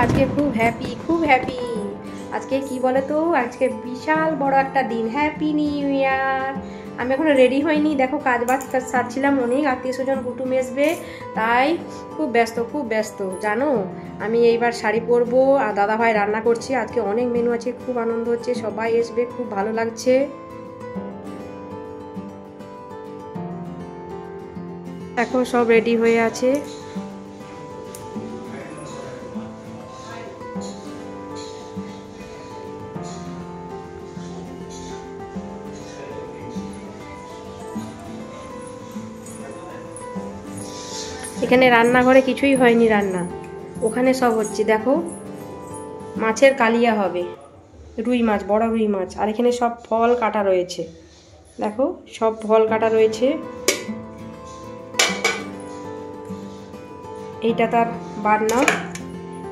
আজকে খুব হ্যাপি। আজকে কি বলে তো, আজকে বিশাল বড় একটা দিন। Happy new year. আমি এখনো রেডি হইনি, দেখো কাজ বাজ সারছিলাম, অনেক আত্মীয় স্বজন কুটুম আসবে, তাই খুব ব্যস্ত জানো। আমি এইবার শাড়ি পরবো আর দাদাভাই রান্না করছে, আজকে অনেক মেনু আছে, খুব আনন্দ হচ্ছে, সবাই আসবে, খুব ভালো লাগছে। এখন সব রেডি হয়ে আছে। এখানে রান্নাঘরে কিছুই হয়নি রান্না, ওখানে সব হচ্ছে। দেখো মাছের কালিয়া হবে, রুই মাছ, বড় রুই মাছ। আর এখানে সব ফল কাটা রয়েছে, দেখো সব ফল কাটা রয়েছে। এইটা তার বান্না,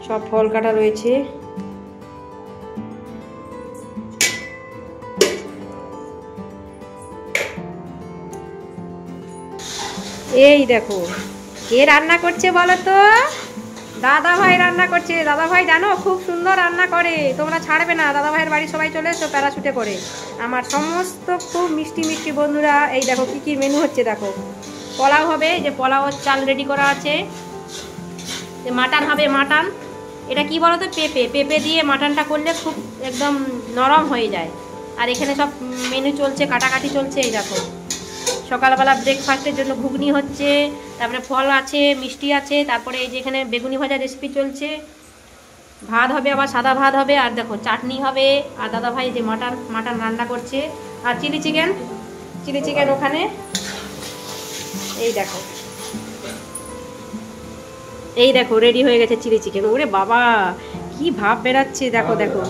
সব ফল কাটা রয়েছে। এই দেখো কে রান্না করছে বলো তো, দাদা ভাই রান্না করছে। দাদা ভাই জানো খুব সুন্দর রান্না করে, তোমরা ছাড়বে না। দাদা ভাইয়ের বাড়ি সবাই চলে এসো প্যারাশুটে করে, আমার সমস্ত খুব মিষ্টি বন্ধুরা। এই দেখো কি কি মেনু হচ্ছে, দেখো পোলাও হবে, যে পোলাও চাল রেডি করা আছে। মাটন হবে, মাটন। এটা কি বলো তো, পেঁপে দিয়ে মাটনটা করলে খুব একদম নরম হয়ে যায়। আর এখানে সব মেনু চলছে, কাটাকাটি চলছে। এই দেখো সকালবেলা ব্রেকফাস্টের জন্য ঘুগনি হচ্ছে, তারপরে ফল আছে, মিষ্টি আছে, তারপরে এই যে এখানে বেগুনি ভাজা রেসিপি চলছে, ভাত হবে, আবার সাদা ভাত হবে, আর দেখো চাটনি হবে। আর দাদা ভাই যে মাটন রান্না করছে, আর চিলি চিকেন ওখানে। এই দেখো রেডি হয়ে গেছে চিলি চিকেন। ওরে বাবা কি ভাব বেরাচ্ছে, দেখো দেখো।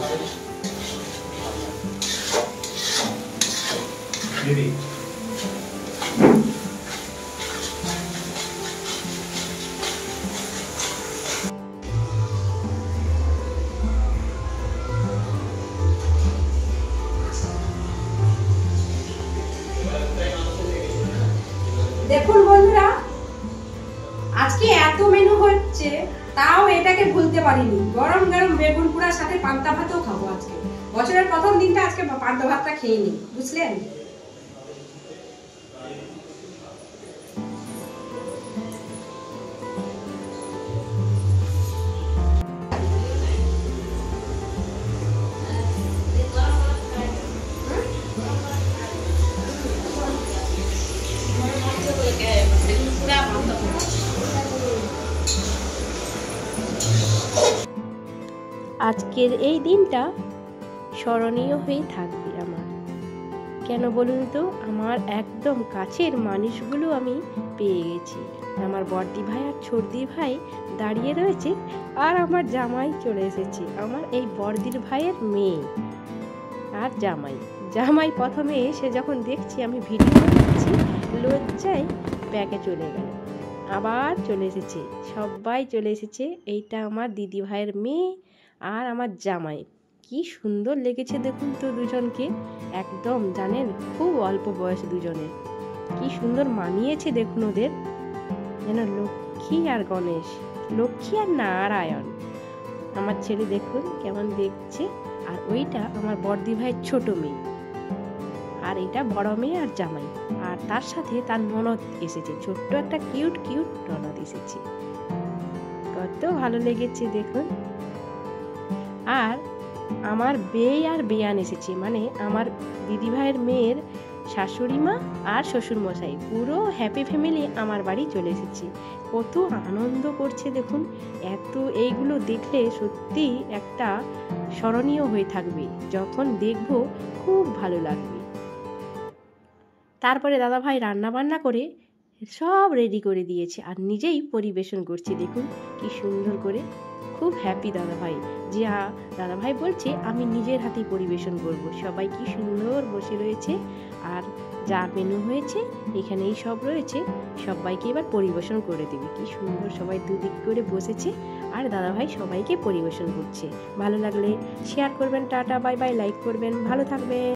দেখুন বন্ধুরা, আজকে এত মেনু হচ্ছে, তাও এটাকে ভুলতে পারিনি। গরম গরম বেগুন পোড়ার সাথে পান্তা ভাতও খাবো আজকে। বছরের প্রথম দিনটা আজকে পান্তা ভাতটা খেয়ে নিই, বুঝলেন। আজকের এই দিনটা স্মরণীয় হয়ে থাকবে আমার। কেন বলুন তো, আমার একদম কাছের মানুষগুলো আমি পেয়ে গেছি। আমার বড়দি ভাই আর ছোটদি ভাই দাঁড়িয়ে রয়েছে, আর আমার জামাই চলে এসেছে, আমার এই বড়দির ভাইয়ের মেয়ে আর জামাই প্রথমে এসে যখন দেখছি আমি ভিডিও করছি, লজ্জায় ব্যাগে চলে গেল। আবার চলে এসেছে, সবাই চলে এসেছে। এইটা আমার দিদি ভাইয়ের মেয়ে আর আমার জামাই। কি সুন্দর লেগেছে দেখুন তো দুজনকে, একদম জানেন খুব অল্প বয়স দুজনের, কি সুন্দর মানিয়েছে দেখুন ওদের, যেন লক্ষ্মী আর গণেশ, লক্ষ্মী আর নারায়ণ। আমার ছেলে দেখুন কেমন দেখছে। আর ওইটা আমার বড়দি ভাইয়ের ছোট মেয়ে, আর এটা বড় মেয়ে আর জামাই। আর তার সাথে তার ননদ এসেছে, ছোট্ট একটা কিউট ননদ এসেছে। কত ভালো লেগেছে দেখুন। আর আমার বেয়ে আর বেয়ান এসেছে, মানে আমার দিদি ভাইয়ের মেয়ের শাশুড়ি মা আর শ্বশুর মশাই, পুরো হ্যাপি ফ্যামিলি আমার বাড়ি চলে এসেছে। কত আনন্দ করছে দেখুন। এইগুলো দেখলে সত্যি একটা স্মরণীয় হয়ে থাকবে, যখন দেখব খুব ভালো লাগবে। তারপরে দাদা ভাই রান্না বান্না করে সব রেডি করে দিয়েছে, আর নিজেই পরিবেশন করছে দেখুন কি সুন্দর করে। খুব হ্যাপি দাদা ভাই, যে দাদা ভাই বলছে আমি নিজের হাতেই পরিবেশন করব। সবাই কি সুন্দর বসে রয়েছে, আর যা মেনু হয়েছে এখানেই সব রয়েছে, সবাইকে এবার পরিবেশন করে দেবে। কি সুন্দর সবাই দুদিক করে বসেছে, আর দাদা ভাই সবাইকে পরিবেশন করছে। ভালো লাগলে শেয়ার করবেন, টাটা বাই বাই, লাইক করবেন, ভালো থাকবেন।